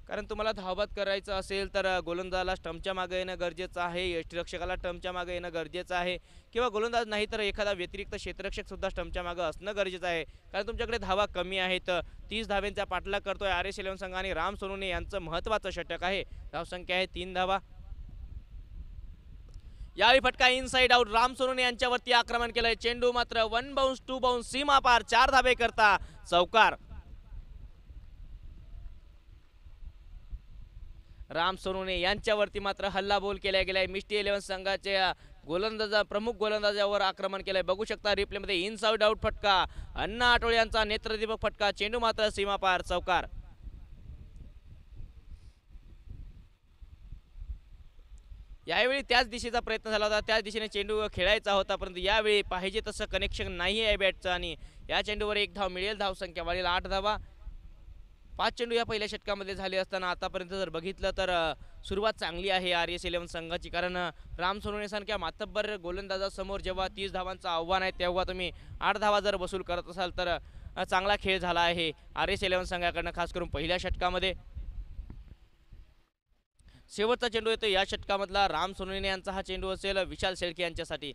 कारण तुम्हाला धावबाद करायचं असेल तर गोलंदाजाला स्टंपच्या मागे येणं गरजेचं आहे, यष्टिरक्षकाला स्टंपच्या मागे येणं गरजेचं आहे, किंवा गोलंदाज नाही तर एखादा व्यतिरिक्त क्षेत्ररक्षक सुद्धा स्टंपच्या मागे असणं गरजेचं आहे, कारण तुमच्याकडे धावा कमी आहेत. 30 धाव्यांचा पाठलाग करतोय आर एस इलेव्हन संघ आणि राम सोनवणे यांचं महत्त्वाचं षटक आहे. धावसंख्या आहे 3 धावा. यावेळी फटका इनसाइड आउट. राम सोनवणे यांच्यावरती आक्रमण केलंय. चेंडू मात्र 1 बाउन्स 2 बाउन्स सीमा पार 4 धाबे करता चौकार. राम सोनवणे यांच्यावरती मात्र हल्लाबोल केला गेलाय. मिष्टी इलेव्हन संघाचे प्रमुख गोलंदाजावर आक्रमण केलंय. बघू शकता रिप्लेमध्ये इनसाइड आउट फटका. अण्णा आठवले यांचा नेत्रदीपक फटका. चेंडू मात्र सीमापार चौकार. यावेळी त्याच दिशेचा प्रयत्न झाला होता, त्याच दिशेने चेंडू खेळायचा होता, परंतु यावेळी पाहिजे तसं कनेक्शन नाही आहे बॅटचं आणि या चेंडूवर एक धाव मिळेल. धावसंख्या वाढेल 8 धावा. 5 चेंडू या पहिल्या षटकामध्ये झाले असताना आतापर्यंत जर बघितलं तर सुरुवात चांगली आहे आर एस इलेव्हन संघाची, कारण राम सोनवणे सारख्या मातब्बर गोलंदाजासमोर जेव्हा 30 धावांचं आव्हान आहे तेव्हा तुम्ही 8 धावा जर वसूल करत असाल तर चांगला खेळ झाला आहे आर एस इलेव्हन संघाकडनं, खास करून पहिल्या षटकामध्ये. शेवटचा चेंडू येतो या षटकामधला. राम सोनवणे यांचा हा चेंडू असेल विशाल शेळके यांच्यासाठी.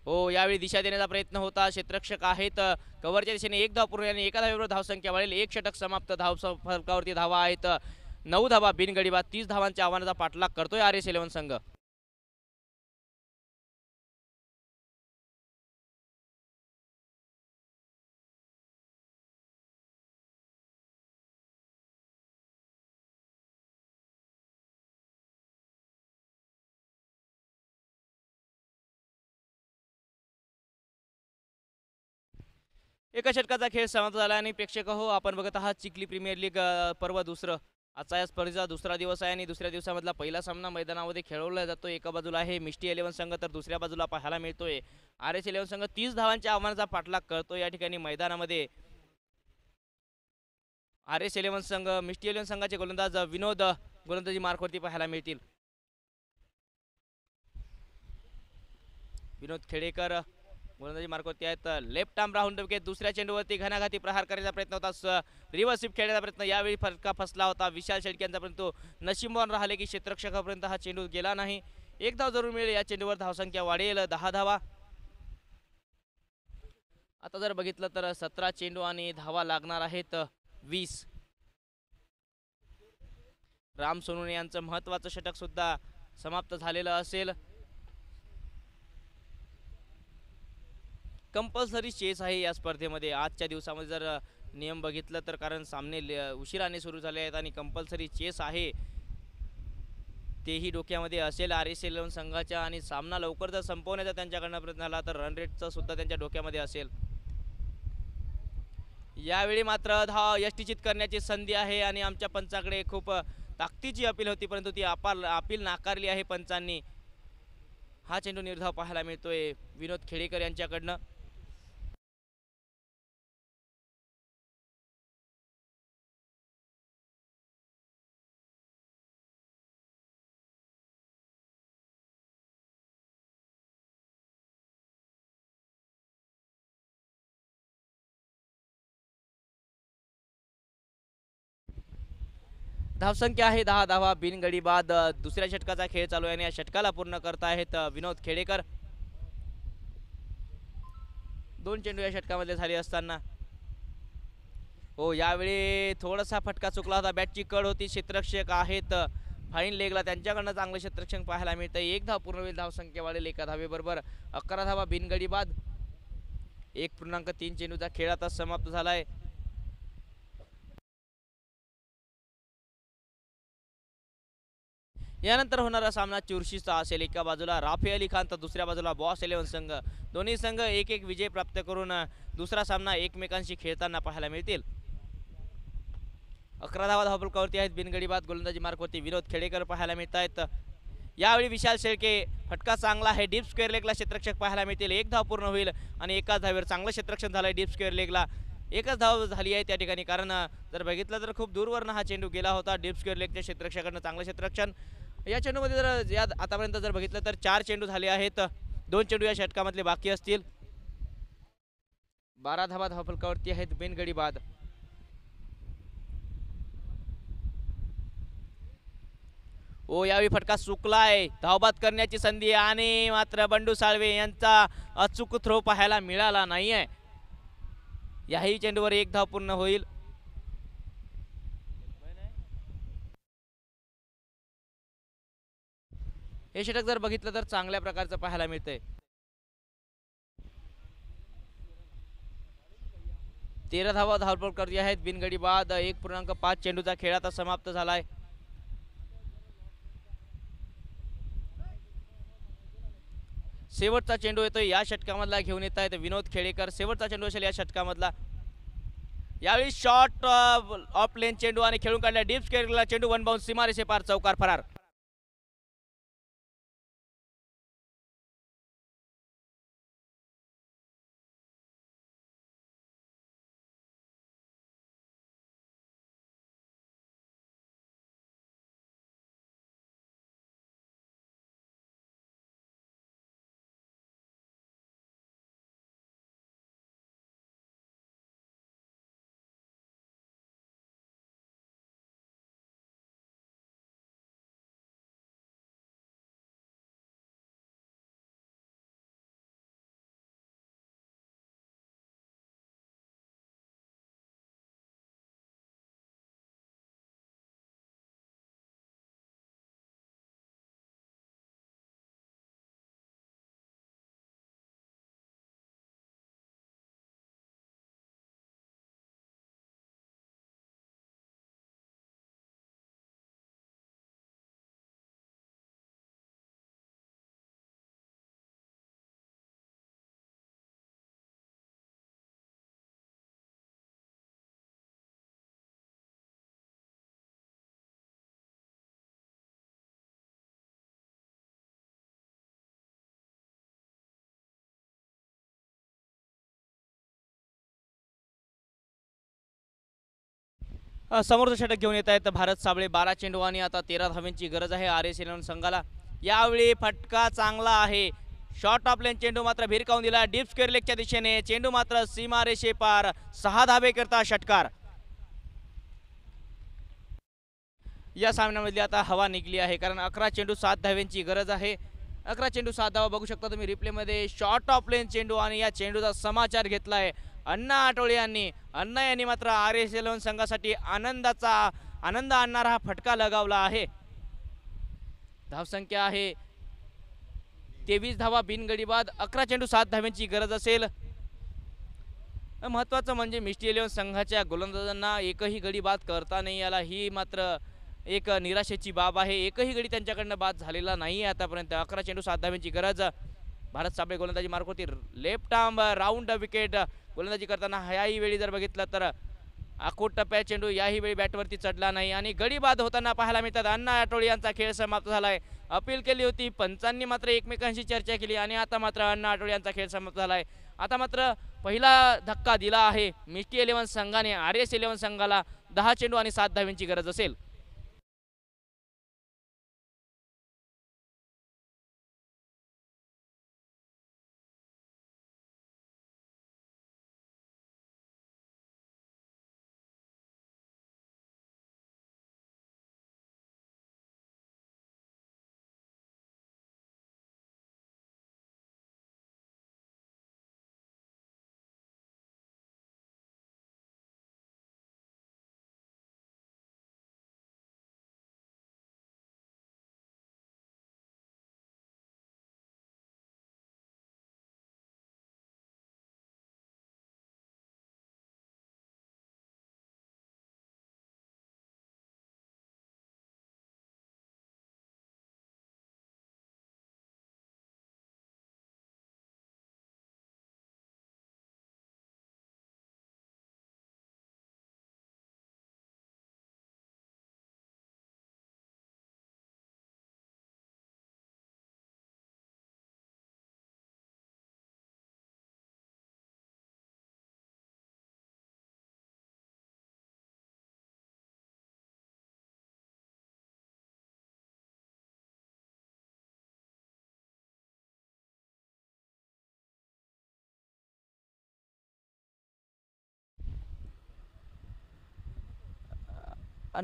हो, यावेळी दिशा देण्याचा प्रयत्न होता. क्षेत्ररक्षक आहेत कव्हरच्या दिशेने. एक धाव पूर्ण आणि एका धावेवर धावसंख्या वाढेल. एक षटक समाप्त. धाव फलकावरती धावा आहेत 9 धावा बिनगडी बाद. 30 धावांच्या आव्हानाचा पाठलाग करतोय आर एस इलेव्हन संघ. एका षटकाचा खेळ समाप्त झाला आणि प्रेक्षक हो, आपण बघत आहात चिखली प्रीमियर लीग पर्व दुसरं. आजचा या स्पर्धेचा दुसरा दिवस आहे आणि दुसऱ्या दिवसामधला पहिला सामना मैदानामध्ये खेळवला जातो. एका बाजूला आहे मिष्टी इलेव्हन संघ तर दुसऱ्या बाजूला पाहायला मिळतोय आर एस इलेव्हन संघ. 30 धावांच्या आव्हानाचा पाठलाग करतो या ठिकाणी मैदानामध्ये. आर एस इलेव्हन संघ मिष्टी इलेव्हन संघाचे गोलंदाज विनोद गोलंदाजी मार्कवरती पाहायला मिळतील. विनोद खेडेकर गोलंदाजी मार्कवरती आहेत. Left arm Rahul wicket. दुसऱ्या चेंडूवरती घणाघाती प्रहार करण्याचा प्रयत्न होता. रिव्हर्स स्वीप खेळण्याचा प्रयत्न. यावेळी फटका फसला होता विशाल शेळके यांचा, परंतु नशीबवान राहिले की क्षेत्ररक्षकापर्यंत हा चेंडू गेला नाही. एक धाव जरूर मिळेल. या चेंडूवर धावसंख्या वाढेल 10 धावा. आता जर बघितलं तर 17 चेंडू आणि धावा लागणार आहेत 20. राम सोनवणे यांचं महत्त्वाचं षटक सुद्धा समाप्त झालेलं असेल. कंपल्सरी चेस आहे या स्पर्धेमध्ये आजच्या दिवसामध्ये जर नियम बघितलं तर, कारण सामने उशिराने सुरू झाले आहेत आणि कंपल्सरी चेस आहे तेही डोक्यामध्ये असेल RS11 संघाच्या, आणि सामना लवकर जर संपवण्याचा त्यांच्याकडनं प्रयत्न झाला तर रन रेटचा सुद्धा त्यांच्या डोक्यामध्ये असेल. यावेळी मात्र धाव यष्टीचित करण्याची संधी आहे आणि आमच्या पंचाकडे खूप ताकदीची अपील होती, परंतु ती अपील नाकारली आहे पंचांनी. हा चेंडू निर्धाव पाहायला मिळतोय विनोद खेडेकर यांच्याकडनं. धावसंख्या आहे 10 धावा बिनगडी बाद. दुसऱ्या षटकाचा खेळ चालू आहे आणि या षटकाला पूर्ण करतायत विनोद खेडेकर. 2 चेंडू या षटकामध्ये झाले असताना हो यावेळी थोडासा फटका चुकला होता. बॅटची कड होती. क्षेत्ररक्षक आहेत फाईन लेगला, त्यांच्याकडनं चांगलं क्षेत्ररक्षण पाहायला मिळतं. 1 धाव पूर्ण होईल. धावसंख्या वाढेल 1 धावेबरोबर. 11 धावा बिनगडी बाद. 1.3 चेंडूचा खेळ आता समाप्त झालाय. यानंतर होणारा सामना चुरशीचा असेल. एका बाजूला राफे अली खान तर दुसऱ्या बाजूला बॉस 11 संघ. दोन्ही संघ एक एक विजय प्राप्त करून दुसरा सामना एकमेकांशी खेळताना पाहायला मिळतील. 11 धावा धावफलकावरती आहेत. बिनगडी बाद गोलंदाजी मार्कवरती विनोद खेडेकर पाहायला मिळत आहेत. यावेळी विशाल शेळके फटका चांगला आहे. डीप स्क्वेअर लेगला क्षेत्ररक्षक पाहायला मिळतील. 1 धाव पूर्ण होईल आणि एकाच धावेवर चांगलं क्षेत्ररक्षण झालंय डीप स्क्वेअर लेगला. एकच धाव झाली आहे त्या ठिकाणी, कारण जर बघितलं तर खूप दूरवरनं हा चेंडू गेला होता. डीप स्क्वेअर लेगच्या क्षेत्ररक्षकाकडनं चांगलं क्षेत्ररक्षण. या चेंडूमध्ये जर या आतापर्यंत जर बघितलं तर 4 चेंडू झाले आहेत. 2 चेंडू या षटकामधले बाकी असतील. 12 धावा धावफलकावरती आहेत बिनगडी बाद. ओ यावेळी फटका चुकलाय. धावबाद करण्याची संधी आणि मात्र बंडू साळवे यांचा अचूक थ्रो पाहायला मिळाला नाहीये. याही चेंडूवर 1 धाव पूर्ण होईल. हे षटक जर बघितलं तर चांगल्या प्रकारचं पाहायला मिळतंय. 13 धावा धावफलकावरती आहेत बिनगडी बाद. 1.5 चेंडूचा खेळ आता समाप्त झालाय. शेवटचा चेंडू येतोय या षटकामधला, घेऊन येत आहेत विनोद खेडेकर. शेवटचा चेंडू असेल या षटकामधला. यावेळी शॉर्ट ऑफ लेन चेंडू आणि खेळून काढला डीप स्क्वेअरला चेंडू. 1 बाउंस सीमारेषे पार, चौकार फरार. समोरचं षटक घेऊन येत आहेत भारत साबळे. 12 चेंडू आणि आता 13 धावांची गरज आहे RS11 संघाला. यावेळी फटका चांगला आहे. शॉर्ट ऑफ लेन चेंडू मात्र भिरकावून दिला डीप स्क्वेअर लेगच्या दिशेने. चेंडू मात्र सीमारेषे पार. 6 धाबे करता षटकार. या सामन्यामधली आता हवा निघली आहे, कारण 11 चेंडू 7 धावांची गरज आहे. 11 चेंडू 7 धावा बघू शकता तुम्ही रिप्लेमध्ये. शॉर्ट ऑफ लेन चेंडू आणि या चेंडूचा समाचार घेतलाय अण्णा आठवले यांनी. अण्णा यांनी मात्र RS11 संघासाठी आनंद आणणारा हा फटका लगावला आहे. धावसंख्या आहे 23 धावा बिनगडी बाद. 11 चेंडू 7 धावांची गरज असेल. महत्त्वाचं म्हणजे मिस्टी इलेव्हन संघाच्या गोलंदाजांना एकही गडी बाद करता नाही आला. ही मात्र एक निराशेची बाब आहे. एकही गडी त्यांच्याकडनं बाद झालेला नाही आहे आतापर्यंत. 11 चेंडू 7 धावांची गरज. भारत साबळे गोलंदाजी मार्क होती. लेफ्ट आर्म राऊंड विकेट गोलंदाजी करताना ह्याही वेळी जर बघितलं तर आखूड टप्प्या चेंडू याही वेळी बॅटवरती चढला नाही आणि गडी बाद होताना पाहायला मिळतात. अण्णा आठवले यांचा खेळ समाप्त झालाय. अपील केली होती, पंचांनी मात्र एकमेकांशी चर्चा केली आणि आता मात्र अण्णा आठवले यांचा खेळ समाप्त झालाय. आता मात्र पहिला धक्का दिला आहे मिस्टी इलेव्हन संघाने. RS इलेव्हन संघाला 10 चेंडू आणि 7 धावांची गरज असेल.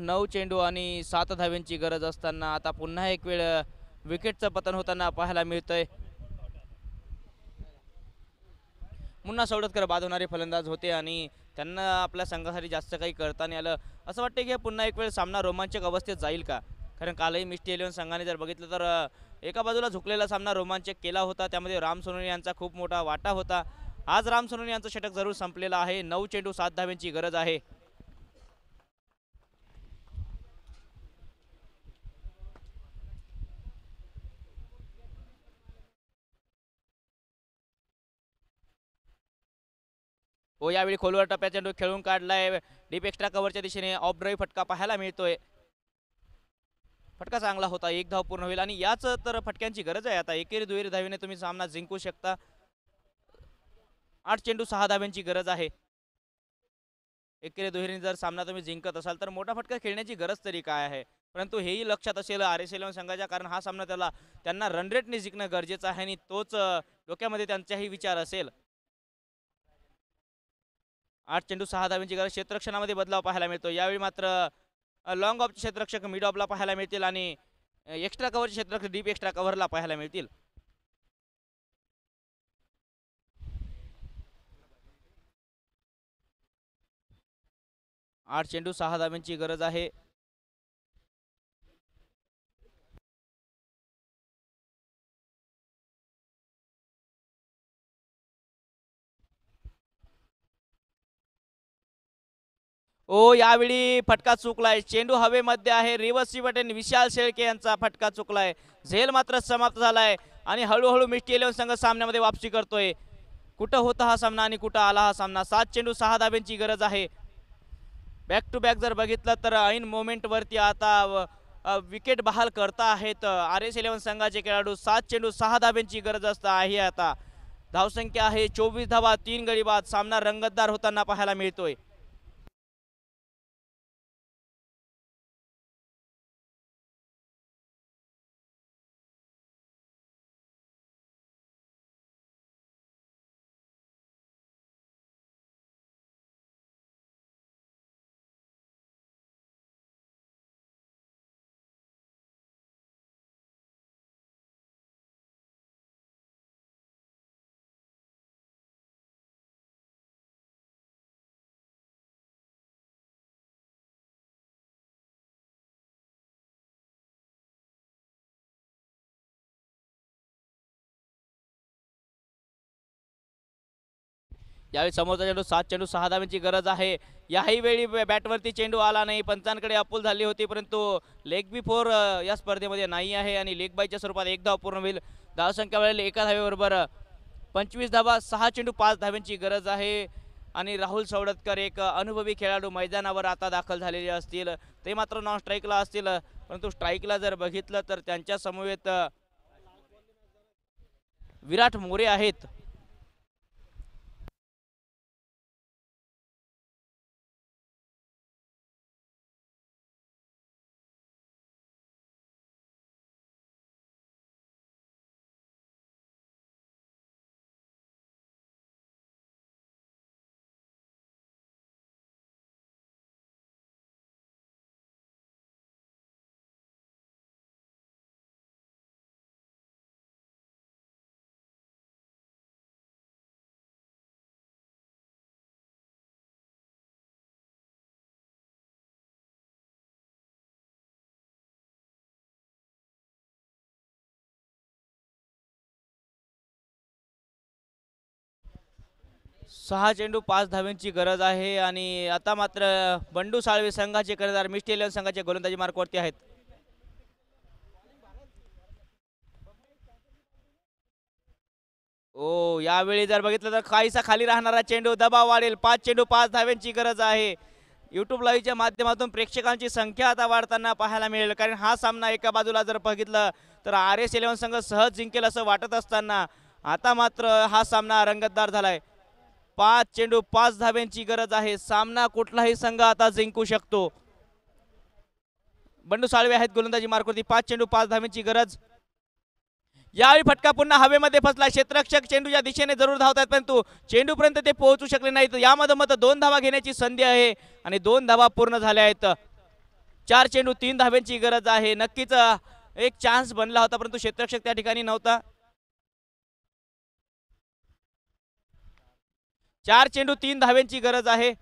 नऊ चेंडू आणि 7 धाव्यांची गरज असताना आता पुन्हा एक वेळ विकेटचं पतन होताना पाहायला मिळतंय. मुन्ना सवडतकर बाद होणारे फलंदाज होते आणि त्यांना आपल्या संघासाठी जास्त काही करता नाही आलं. असं वाटतं की पुन्हा एक वेळ सामना रोमांचक अवस्थेत जाईल का? कारण कालही मिस्टी इलेव्हन संघाने जर बघितलं तर एका बाजूला झुकलेला सामना रोमांचक केला होता. त्यामध्ये राम सोनवणे यांचा खूप मोठा वाटा होता. आज राम सोनवणे यांचं षटक जरूर संपलेलं आहे. 9 चेंडू 7 धाव्यांची गरज आहे. हो, यावेळी खोलवर टप्प्या चेंडू खेळून काढलाय. डीप एक्स्ट्रा कव्हरच्या दिशेने ऑफ ड्राईव्ह फटका पाहायला मिळतोय. फटका चांगला होता. एक धाव पूर्ण होईल आणि याच तर फटक्यांची गरज आहे आता. एकेरी दुहेरी धावीने तुम्ही सामना जिंकू शकता. 8 चेंडू 6 धाव्यांची गरज आहे. एकेरी दुहेरीने जर सामना तुम्ही जिंकत असाल तर मोठा फटका खेळण्याची गरज तरी काय आहे. परंतु हेही लक्षात असेल RS इलेव्हन संघाच्या, कारण हा सामना त्यांना रन रेटने जिंकणं गरजेचं आहे आणि तोच डोक्यामध्ये त्यांचाही विचार असेल. 8 चेंडू 6 धाव्यांची गरज. क्षेत्ररक्षणामध्ये बदलाव पाहायला मिळतो. यावेळी मात्र लॉंग ऑफचे क्षेत्ररक्षक मिड ऑफला पाहायला मिळतील आणि एक्स्ट्रा कव्हरचे क्षेत्ररक्षक डीप एक्स्ट्रा कव्हरला पाहायला मिळतील. 8 चेंडू 6 धाव्यांची गरज आहे. ओ, यावेळी फटका चुकलाय. चेंडू हवेमध्ये आहे. रिव्हर्स बटन विशाल शेळके यांचा फटका चुकलाय. झेल मात्र समाप्त झालाय आणि हळूहळू मिस्टी इलेव्हन संघ सामन्यामध्ये वापसी करतोय. कुठं होता हा सामना आणि कुठं आला हा सामना. 7 चेंडू 6 धाव्यांची गरज आहे. बॅक टू बॅक जर बघितलं तर ऐन मोमेंटवरती आता विकेट बहाल करता आहेत RS इलेव्हन संघाचे खेळाडू. 7 चेंडू 6 धाव्यांची गरज आहे आता. धावसंख्या आहे 24 धावा, 3 गडी बाद. सामना रंगतदार होताना पाहायला मिळतोय. यावेळी समोरचा चेंडू 7 चेंडू 6 धावांची गरज आहे. याही वेळी बॅटवरती चेंडू आला नाही. पंचांकडे अप्पूल झाली होती, परंतु लेग बी फोर या स्पर्धेमध्ये नाही आहे आणि लेग बायच्या स्वरूपात एक धाव पूर्ण होईल. धावसंख्या मिळाली एका धावेबरोबर 25 धावा. 6 चेंडू 5 धावांची गरज आहे आणि राहुल सवडतकर एक अनुभवी खेळाडू मैदानावर आता दाखल झालेले असतील. ते मात्र नॉन स्ट्राईकला असतील, परंतु स्ट्राईकला जर बघितलं तर त्यांच्या समवेत विराट मोरे आहेत. सहा चेंडू 5 धावांची गरज आहे आणि आता मात्र बंडू साळवे संघाचे कर्णधार मिस्टी इलेव्हन संघाचे गोलंदाजी मार्कवरती आहेत. ओ यावेळी जर बघितलं तर काहीसा खाली राहणारा चेंडू, दबाव वाढेल. 5 चेंडू 5 धावांची गरज आहे. यूट्यूब लाईव्हच्या माध्यमातून प्रेक्षकांची संख्या आता वाढताना पाहायला मिळेल, कारण हा सामना एका बाजूला जर बघितलं तर RS11 संघ सहज जिंकेल असं वाटत असताना आता मात्र हा सामना रंगतदार झालाय. 5 चेंडू 5 धाव्यांची गरज आहे. सामना कुठलाही संघ आता जिंकू शकतो. बंडू साळवे आहेत गोलंदाजी मार्कवरती. 5 चेंडू 5 धाव्यांची गरज. यावेळी फटका पुन्हा हवेमध्ये फसला. क्षेत्ररक्षक चेंडूच्या दिशेने जरूर धावतात, परंतु चेंडूपर्यंत ते पोहोचू शकले नाहीत. यामध्ये मत 2 धावा घेण्याची संधी आहे आणि 2 धावा पूर्ण झाल्या आहेत. 4 चेंडू 3 धाव्यांची गरज आहे. नक्कीच एक चान्स बनला होता, परंतु क्षेत्ररक्षक त्या ठिकाणी नव्हता. 4 चेंडू 3 धाव्यांची गरज आहे.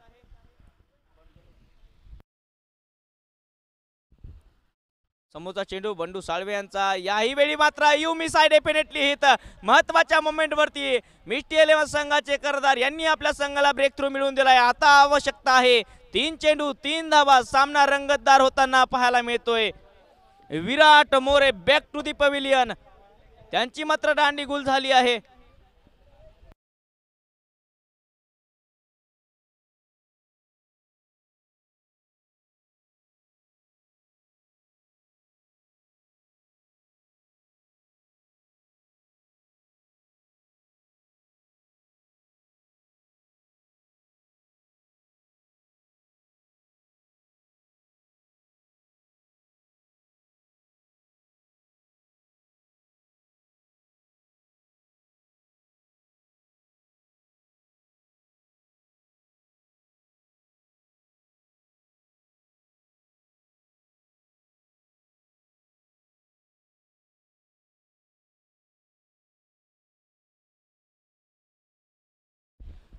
समोरचा चेंडू बंडू साळवे यांचा. याही वेळी मात्र you miss I definitely hit. महत्वाच्या मोमेंट वरती मिस्टी इलेव्हन संघाचे कर्णधार यांनी आपल्या संघाला ब्रेक थ्रू मिळवून दिलाय. आता आवश्यकता आहे 3 चेंडू 3 धावा. सामना रंगतदार होताना पाहायला मिळतोय. Virat More back to the pavilion. त्यांची मात्र दांडी गुल झाली आहे.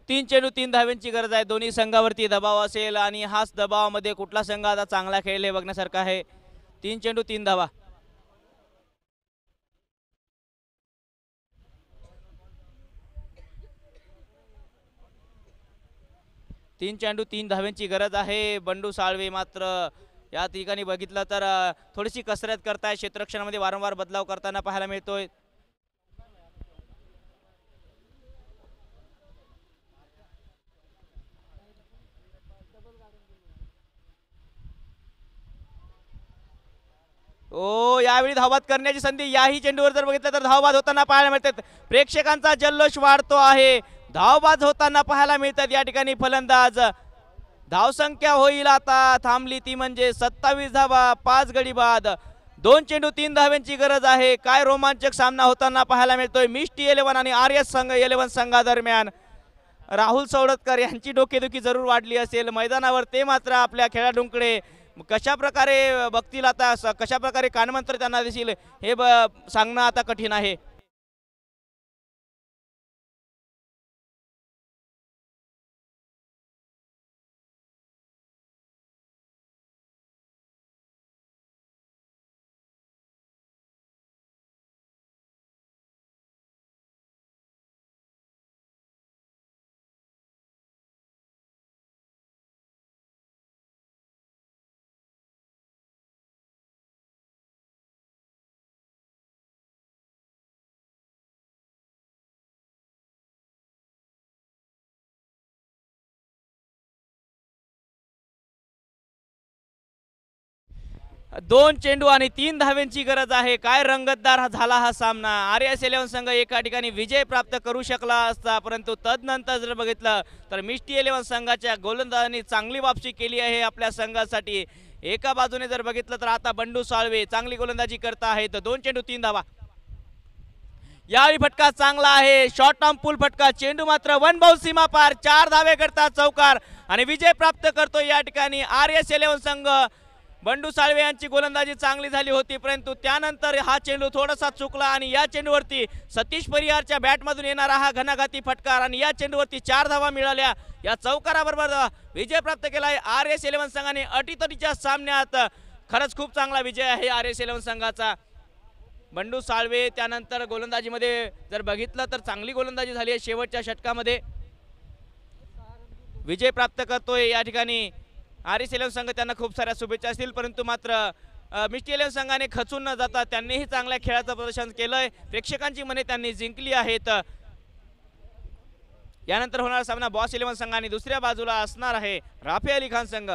तीन चेंडू 3 धाव्यांची गरज आहे. दोन्ही संघावरती दबाव असेल आणि हाच दबावामध्ये कुठला संघ आता चांगला खेळेल हे बघण्यासारखं आहे. 3 चेंडू 3 धावा. 3 चेंडू 3 धाव्यांची गरज आहे. बंडू साळवे मात्र या ठिकाणी बघितलं तर थोडीशी कसरत करताय. क्षेत्ररक्षणामध्ये वारंवार बदलाव करताना पाहायला मिळतोय. ओ यावेळी धावबाद करण्याची संधी. याही चेंडूवर जर बघितलं तर धावबाद होताना पाहायला मिळतात. प्रेक्षकांचा जल्लोष वाढतो आहे. धावबाद होताना पाहायला मिळतात या ठिकाणी फलंदाज. धावसंख्या होईल आता थांबली ती म्हणजे 27 धावा. 5 गडी बाद. 2 चेंडू 3 धाव्यांची गरज आहे. काय रोमांचक सामना होताना पाहायला मिळतोय मिस्टी इलेव्हन आणि RS संघ 11 संघादरम्यान. राहुल सवडतकर यांची डोकेदुखी जरूर वाढली असेल मैदानावर. ते मात्र आपल्या खेळाडूंकडे कशा प्रकारे बघतील आता, कशा प्रकारे कानमंत्र त्यांना दिसेल हे सांगणं आता कठीण आहे. 2 चेंडू आणि 3 धाव्यांची गरज आहे. काय रंगतदार झाला हा सामना. RS11 संघ एका ठिकाणी विजय प्राप्त करू शकला असता, परंतु तदनंतर जर बघितलं तर मिस्टी 11 संघाच्या गोलंदाजांनी चांगली वापसी केली आहे आपल्या संघासाठी. एका बाजूने जर बघितलं तर आता बंडू साळवे चांगली गोलंदाजी करत आहेत. 2 चेंडू 3 धावा. यावेळी फटका चांगला आहे, शॉर्ट टर्म पुल फटका. चेंडू मात्र वन बाउल सीमा पार. 4 धावे करतात चौकार आणि विजय प्राप्त करतो या ठिकाणी RS11 संघ. बंडू साळवे यांची गोलंदाजी चांगली झाली होती, परंतु त्यानंतर हा चेंडू थोडासा चुकला आणि या चेंडूवरती सतीश परिहारच्या बॅटमधून येणारा हा घणाघाती फटकार आणि या चेंडूवरती 4 धावा मिळाल्या. या चौकाराबरोबर विजय प्राप्त केला आहे RS11 संघाने. अटीतटीच्या सामन्यात खरंच खूप चांगला विजय आहे RS11 संघाचा. बंडू साळवे त्यानंतर गोलंदाजीमध्ये जर बघितलं तर चांगली गोलंदाजी झाली आहे. शेवटच्या षटकामध्ये विजय प्राप्त करतोय या ठिकाणी RS11 संघ. त्यांना खूप साऱ्या शुभेच्छा असतील, परंतु मात्र मिस्टी 11 संघाने खचून न जाता त्यांनीही चांगल्या खेळाचं प्रदर्शन केलंय. प्रेक्षकांची मने त्यांनी जिंकली आहेत. यानंतर होणारा सामना बॉस 11 संघ आणि दुसऱ्या बाजूला असणार आहे राफे अली खान संघ.